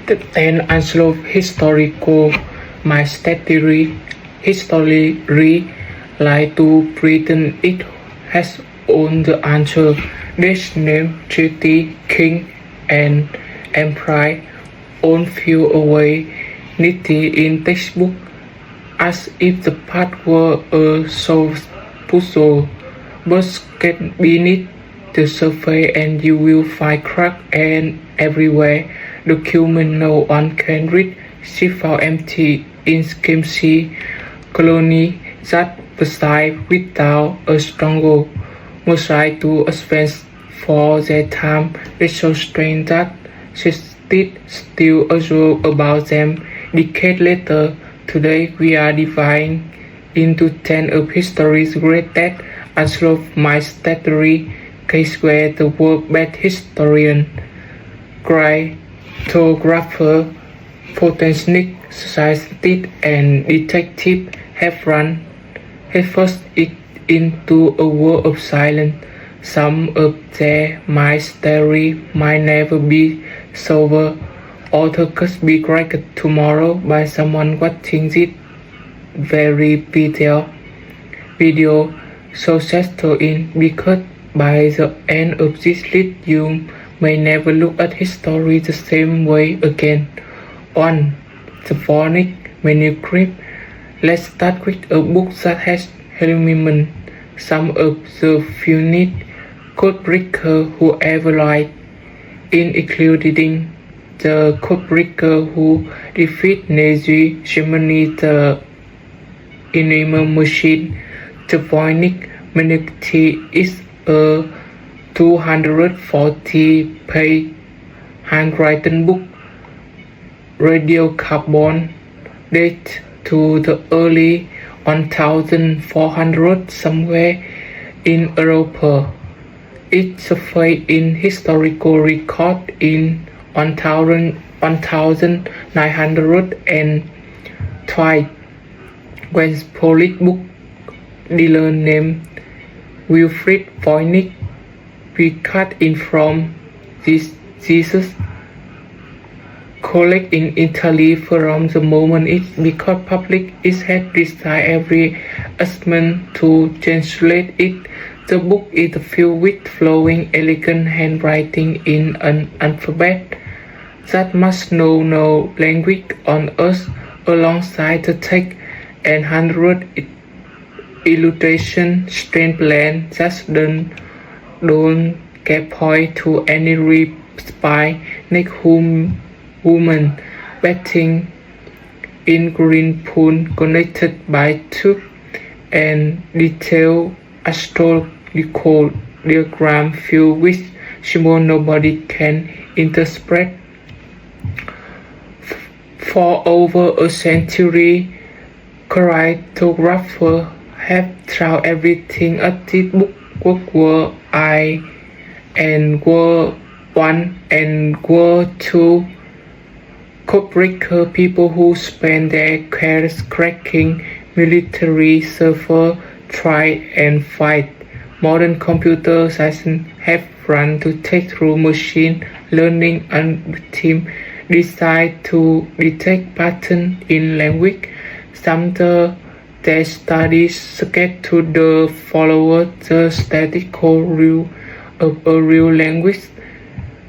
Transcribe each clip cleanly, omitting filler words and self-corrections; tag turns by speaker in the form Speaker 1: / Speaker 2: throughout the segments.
Speaker 1: The 10 Unsolved Historical Mysteries history lie to pretend it has all the answer. This name, treaty, king, and empire all feel away neatly in textbook as if the part were a solved puzzle. But get beneath the surface and you will find cracks and everywhere. Document no one can read. She found empty in skimsy colony that preside without a struggle. Mosaic to advance for their time. It's so strange that she still unsure about them. Decades later, today we are dividing into 10 of history's greatest unsolved mystery case where the world's best historian, cartographer, botanic scientist, and detective have run headfirst into a world of silence. Some of their mysteries might never be solved, or could be cracked tomorrow by someone watching this very video so settled in because by the end of this list you may never look at history the same way again. 1. The phonic manuscript. Let's start with a book that has eliminated some of the finest code breaker who ever lived, including the code breaker who defeated Nazi Germany, the Enigma machine. The phonic manuscript is a 240-page handwritten book, radiocarbon, dated to the early 1400s somewhere in Europe. It surfaced in historical record in 1912 when Polish book dealer named Wilfrid Voynich cut in from this Jesus collect in Italy from the moment it became public. It had decided every attempt to translate it. The book is filled with flowing, elegant handwriting in an alphabet that must know no language on earth. Alongside the text and hundred illustrations, strange plans that don't get point to any spy next woman bathing in green pool connected by tube and detailed astrological diagram filled with symbols nobody can interpret. For over a century, cartographers have tried everything at this book. World War I and World I and World II. Codebreaker people who spend their careers cracking military servers, try and fight. Modern computer science have run to take through machine learning algorithms designed to detect patterns in language. Sometimes their studies get to the follow the statistical rule of a real language,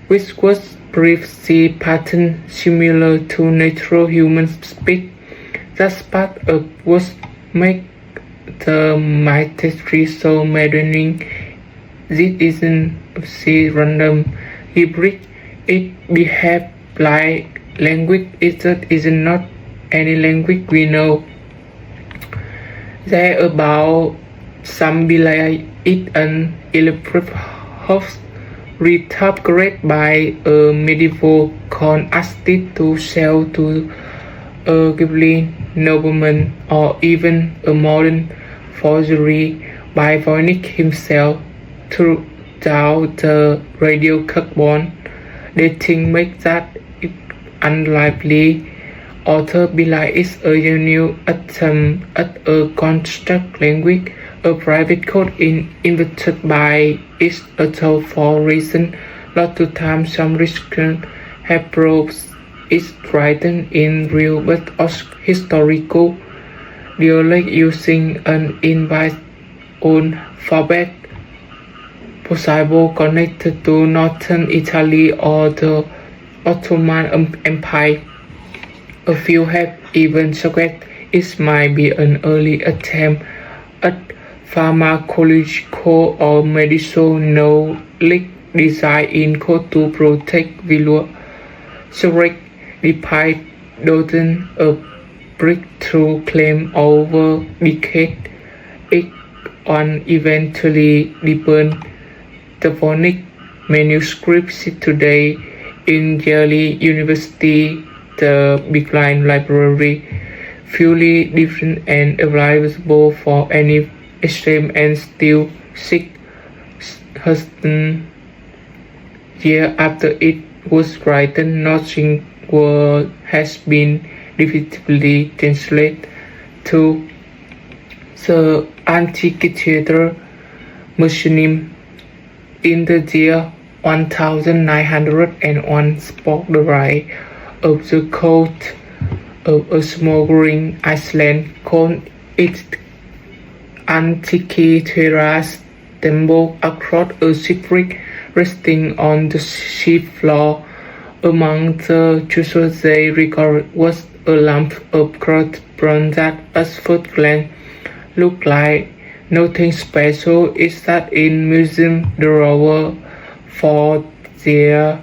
Speaker 1: which was briefly pattern similar to natural human speech. That's part of what makes the mystery so maddening. This isn't random hybrid. It behaves like language. It is not any language we know. There about some believe it an elaborate hoax recreated by a medieval con artist to sell to a given nobleman, or even a modern forgery by Voynich himself. Throughout the radiocarbon dating makes that unlikely. Author believes it's a genuine attempt at a construct language, a private code invented by its author for reasons not to time. Some researchers have probed is written in real but historical dialect using an invite on alphabet, possibly connected to northern Italy or the Ottoman Empire. A few have even suggested it might be an early attempt at pharmacological or medicinal design in code to protect visual Zurich despite dozens of breakthrough claims over decades. Each one eventually debunked. The phonic manuscripts today in Yale University, the Bigline Library, fully different and available for any extreme and still 600 years after it was written. Nothing word has been definitively translated to the Antikythera Museum. In the year 1901 sparked the rise of the cult of a smoldering island called its Antikythera's temple across a shipwreck resting on the sea floor. Among the treasures they recovered was a lump of crushed bronze that at first glance looked like nothing special. Is that in museum drawer for there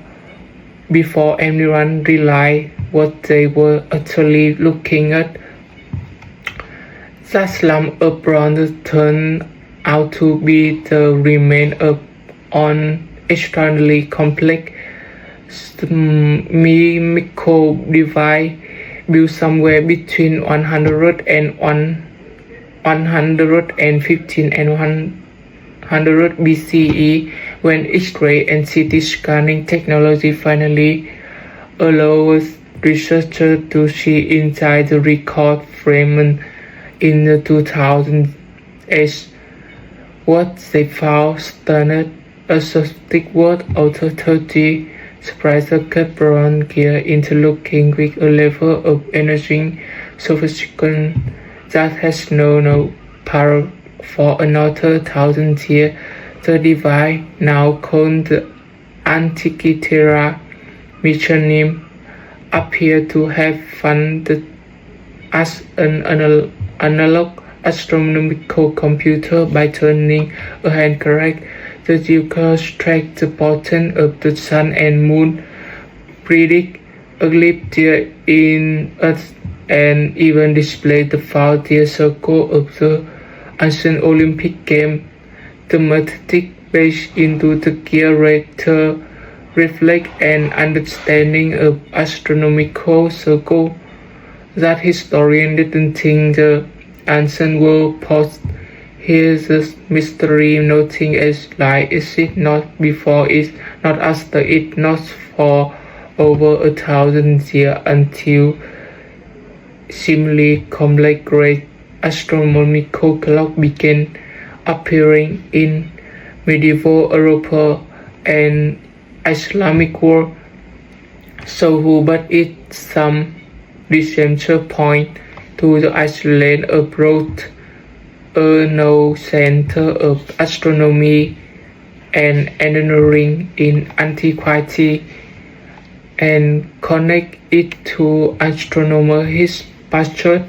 Speaker 1: before anyone realized what they were actually looking at. That lump of bronze turned out to be the remains of an extraordinarily complex mechanical device built somewhere between 115 and 100 BCE, when X-ray and CT scanning technology finally allows researchers to see inside the record fragment in the 2008. What they found stunned a static word author 30 surprised bronze gear into looking with a level of energy sophistication that has no parallel for another 1,000 years. The device, now called the Antikythera Museum, appears to have functioned as an analog astronomical computer by turning a hand correct. The device tracks the position of the sun and moon, predict eclipse in Earth, and even display the 5-year circle of the ancient Olympic Games. The mathematics based into the gear later reflect an understanding of astronomical circle that historians didn't think the ancient world posed. Here's the mystery: nothing as light is it not before it, not after it, not for over 1,000 years until seemingly complex great astronomical clock began appearing in medieval Europe and Islamic world. So but it's some researcher point to the island abroad, a no center of astronomy and engineering in antiquity, and connect it to astronomer his pastor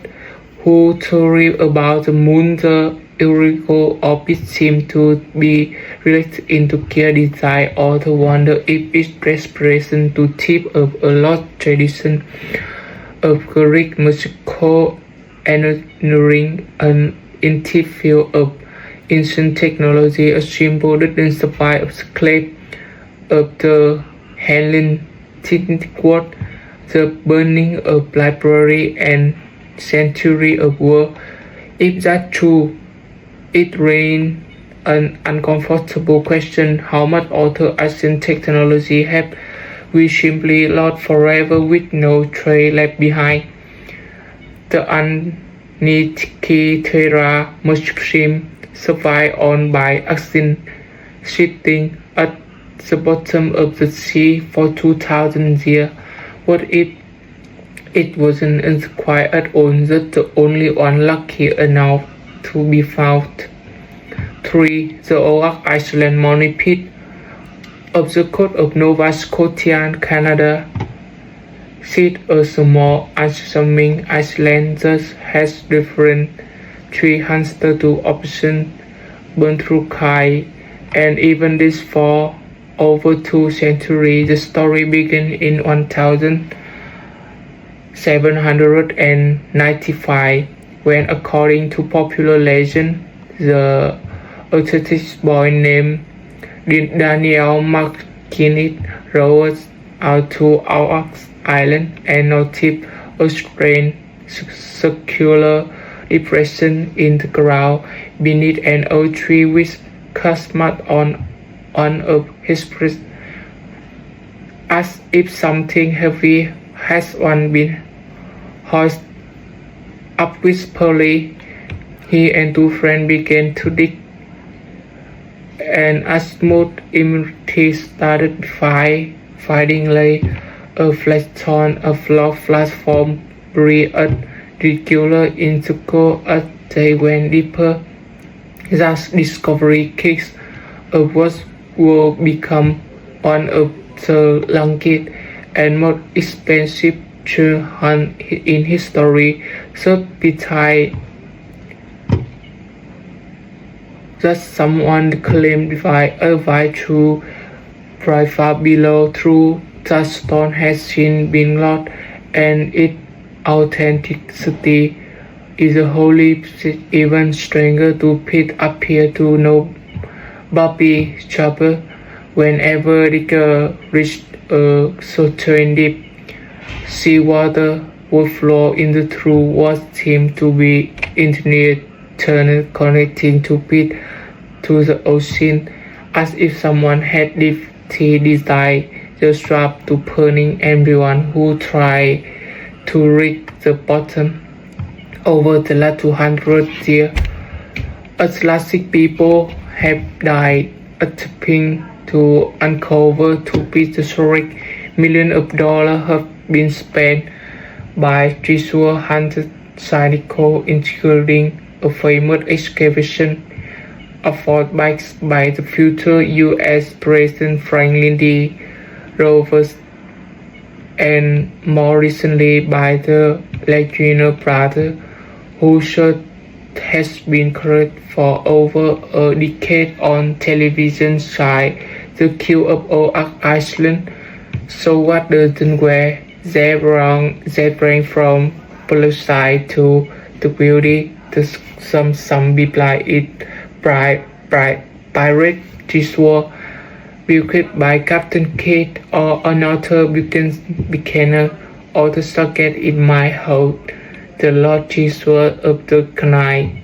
Speaker 1: who theory about the moon. The elliptical orbit seems to be related into gear design, or to wonder if it represents the tip of a long tradition of Greek musical engineering, an intimate field of ancient technology, a symbol that inspired the claim of the Hellenistic world, the burning of library and century of war. If that's true, it raises an uncomfortable question: how much other ancient technology have we simply lost forever with no trace left behind? The Antikythera Museum survived on by accident, sitting at the bottom of the sea for 2,000 years. What if It wasn't unquiet at all, just the only one lucky enough to be found. 3. The Oak Island Money Pit of the coast of Nova Scotia, Canada. Sits a small, unassuming island that has different 332 options burned through Kai, and even this for over 2 centuries. The story began in 1795 when, according to popular legend, the artist boy named Daniel McKinney rose out to Oak Island and noticed a strange circular depression in the ground beneath an old tree which cast mud on of his breast, as if something heavy has once been hoisted up. Wistfully, he and 2 friends began to dig, and as smooth empty started finding lay a flat stone, a floor platform breathed regular intercourse as they went deeper. Thus, discovery kicks of what will become one of the longest and most expensive treasure hunts in history. So besides that someone claimed by a way to pry far below through that stone has since been lost, and its authenticity is a wholly even stranger to pit appear to know Bobby Chopper. Whenever digger reached a certain depth, seawater would flow into through what seemed to be engineered tunnel connecting to pit to the ocean, as if someone had deeply designed the trap to punish everyone who tried to reach the bottom. Over the last 200 years, Atlantic people have died attempting to uncover to the story. Millions of dollars have been spent by treasure hunters cynical, including a famous excavation afforded by the future U.S. President Franklin D. Roosevelt, and more recently by the Legendary brother, who should has been covered for over a decade on television side The Kill of Oak Island. So what doesn't wear that range from Palestine to the beauty, some reply it pirate treasure built by Captain Kidd or another beginner, or the socket in my hold, the Lord treasure of the Canine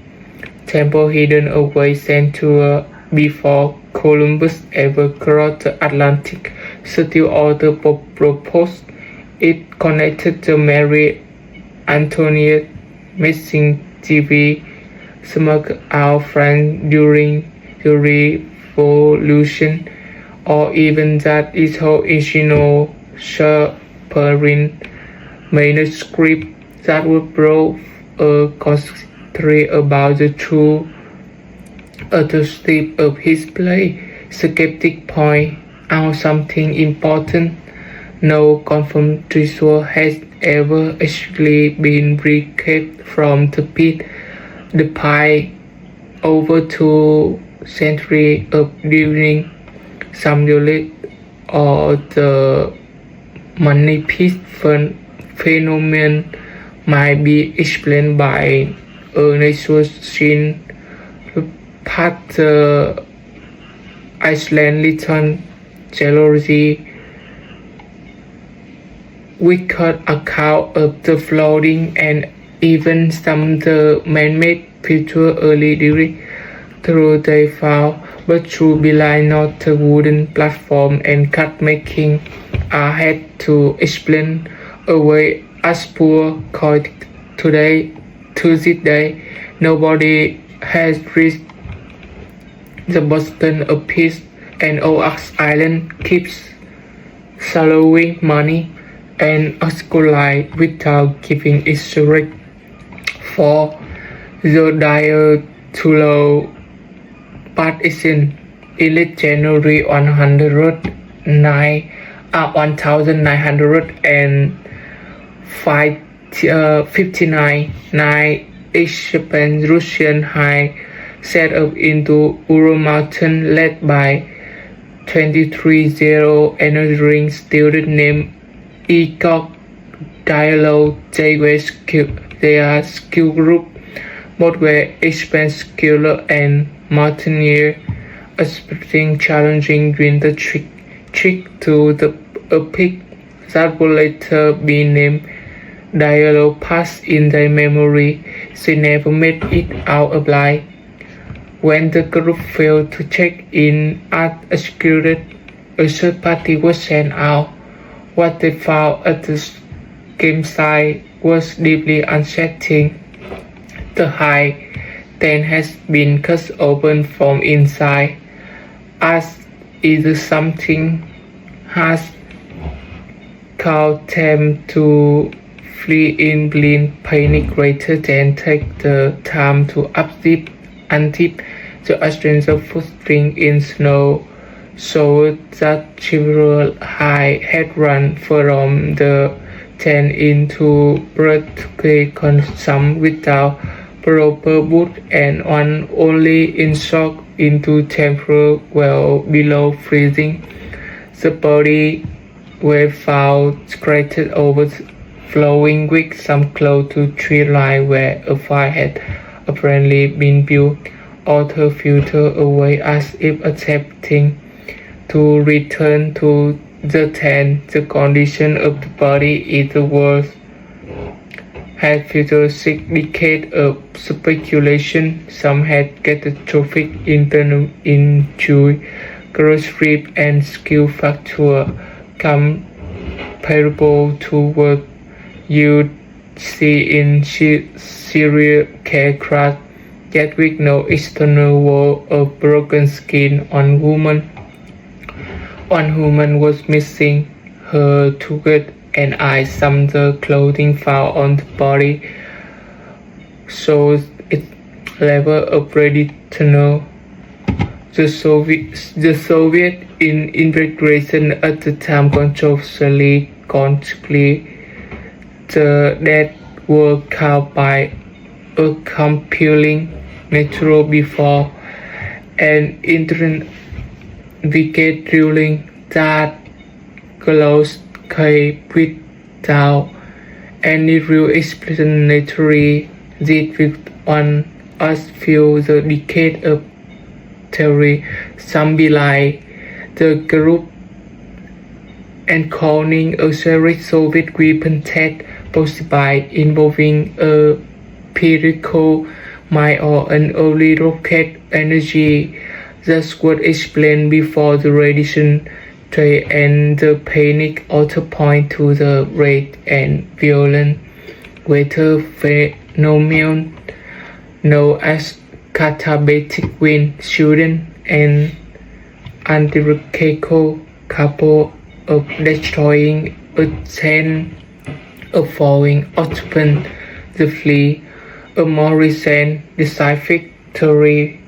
Speaker 1: temple hidden away centuries before Columbus ever crossed the Atlantic. Still other proposed it connected the Mary Antoinette missing TV smuggled out France during the Revolution, or even that its original Shaperin manuscript that would prove a conspiracy about the true authorship of his play. Skeptics point out something important. No confirmed treasure has ever actually been recovered from the pit, despite over 2 centuries of during some unit or the money pit phenomenon might be explained by a natural scene past the Iceland little geology. We cut account of the flooding and even some the man-made feature early during through they found, but through belie not the wooden platform and cut making are had to explain away as poor coin today. To this day, nobody has reached the Boston of peace, and Oak Island keeps swallowing money and osculate without giving historic for the diatonal partition in late January 1959, 9 Egyptian Russian high set up into Ural Mountain led by 23-year-old engineering student named Igor Diallo. Their skill group. Both were experienced skier and mountaineer, expecting challenging winter trek to a peak that would later be named Diallo Pass in their memory. She never made it out alive. When the group failed to check in at a search party was sent out. What they found at the campsite was deeply unsettling. The high tent has been cut open from inside, as either something has caused them to flee in blind panic rather than take the time to untip the extensive footprint in snow, so that several high had run from the tent into breathtaking consumption without proper boot, and one only in shock into temper well below freezing. The body were found scattered overflowing with some close to tree line where a fire had apparently been built. Others filtered away as if attempting to return to the tent. The condition of the body is the worst. Had fueled 6 decades of speculation. Some had catastrophic internal injury, gross rib and skill fracture, comparable to what you'd see in serial care crash, yet with no external wall of broken skin on woman. One woman was missing her tooth and eye. Some of the clothing found on the body shows its level of radiation. The Soviet investigation at the time controversially concluded the deaths were caused by a compelling natural before an intricate drilling that closed cave without any real explanatory did with one us feel the decade of theory. Some belie the group and calling a series Soviet weapon test possible involving a particle mine or an early rocket energy. That's what explained before the radiation threat and the panic also point to the rate and violent weather phenomenon known as katabatic wind. Students and antithetical capable of destroying a tent of falling occupant. The flee, a more recent scientific theory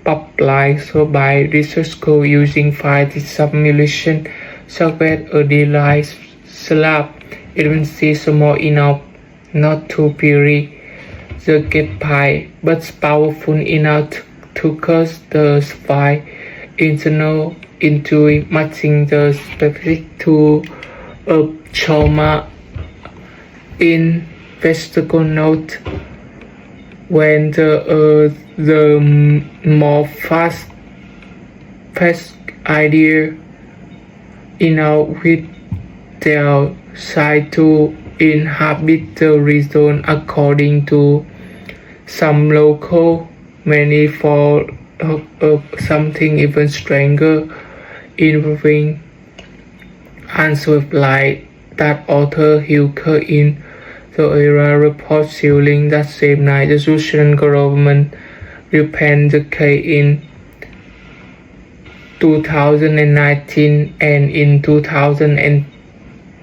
Speaker 1: published by research school using fire simulation suggests a delayed slab even small enough not to bury the gap but powerful enough to cause the spy internal injury, matching the specific to a trauma. Investigation note when the more fast idea with their side to inhabit the region. According to some local, many fall of something even stranger involving Unsolved light that author Hilker in the era report during that same night. The Russian government repented the case in 2019 and in 2020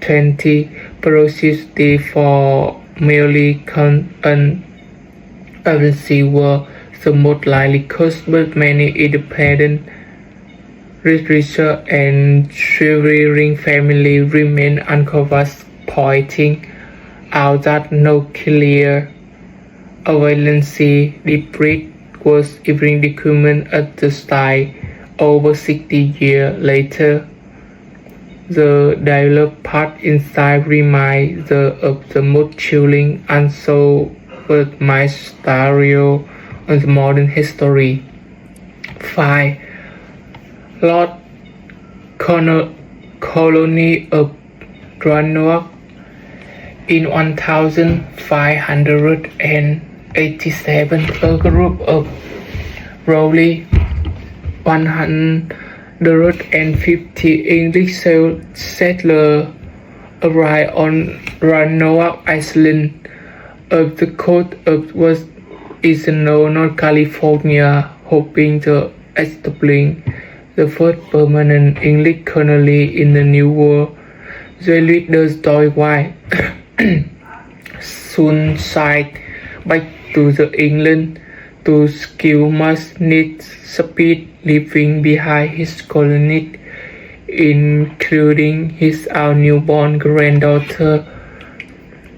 Speaker 1: 20 processes for merely uncertainty were the most likely cause, but many independent researchers and surviving families remain uncovered, pointing out that no clear evidence debris was even documented at the site. Over 60 years later, the dialogue part inside reminds of the most chilling unsolved mystery of modern history. 5. Lord Colony of Roanoke. In 1587, a group of roughly 150 English settlers arrived on Roanoke Island off the coast of West Eastern North California, hoping to establish the first permanent English colony in the New World. They lead the story why soon sailed back to the England to skill must need speed, leaving behind his colony, including his own newborn granddaughter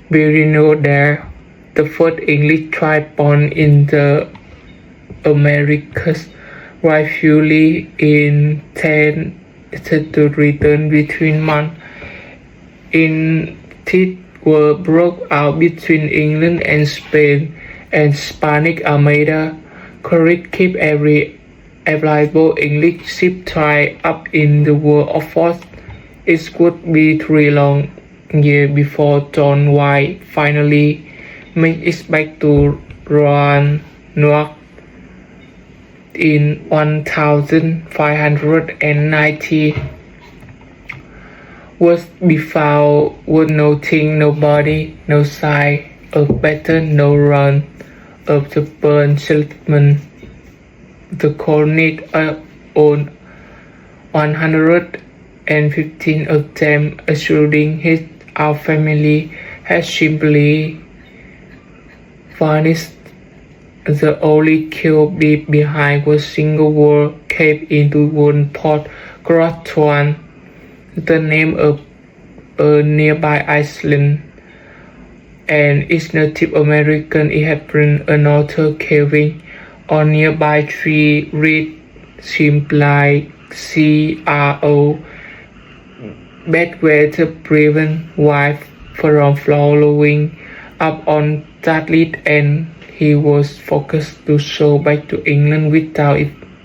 Speaker 1: Virginia there, the first English tribe born in the Americas, rightfully intended to return between months. Intrigue were broke out between England and Spain, and Spanish Armada could keep every available English ship tied up in the war of force. It would be 3 long years before John White finally made it back to Roanoke in 1590. Was be found with nothing, nobody, no sign of battle, no run of the burnt settlement. The colony owned 115 of them, assuring his our family had simply vanished. The only kill behind was single wall caved into one Port Grotwan, the name of a nearby island, and its Native American inhabitant. Another caving on nearby tree read simply CRO, bad weather prevent wife from following up on that lead, and he was forced to sail back to England without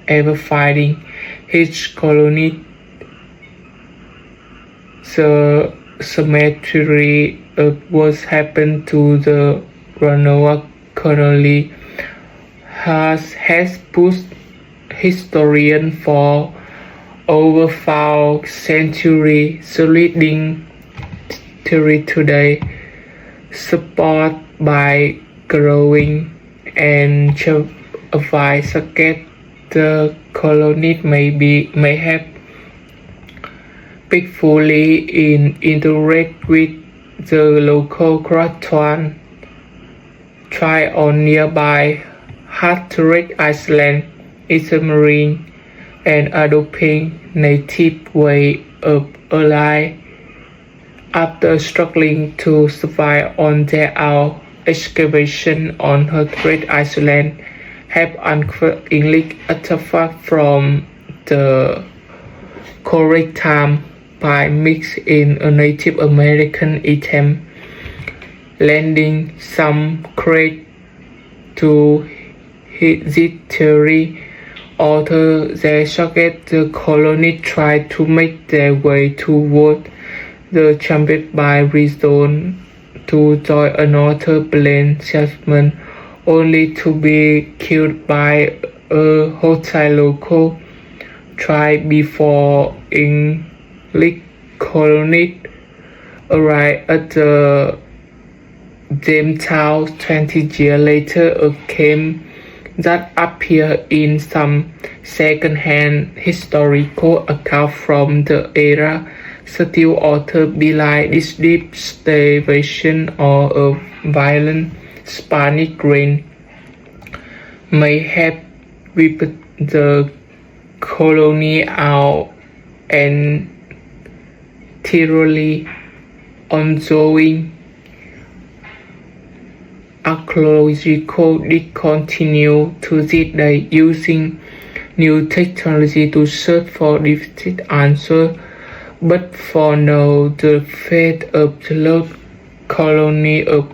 Speaker 1: ever finding his colony. The cemetery was happened to the Roanoke colony has pushed historian for over 4 centuries, soliding theory today, supported by growing and advice suggest the colony may have peacefully interact with the local Grotwan tribe on nearby Hatteras Island, intermarrying and adopting native way of life. After struggling to survive on their own, excavation on Hatteras Island have uncovered English artifacts from the correct time by mixing a Native American item, lending some credit to this theory. Authors they suggest the colony tried to make their way toward the champion by reason to join another plane settlement, only to be killed by a hostile local tribe before English colonists arrived at the Jamestown 20 years later. A camp that appeared in some second-hand historical accounts from the era still author belie this deep starvation or a violent Spanish rain may have wiped the colony out entirely. Ongoing archaeological did continue to this day, using new technology to search for definite answers, but for now the fate of the lost colony of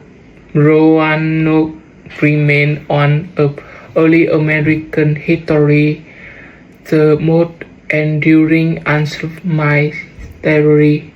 Speaker 1: Roanoke remains one of early American history the most enduring unsolved mystery.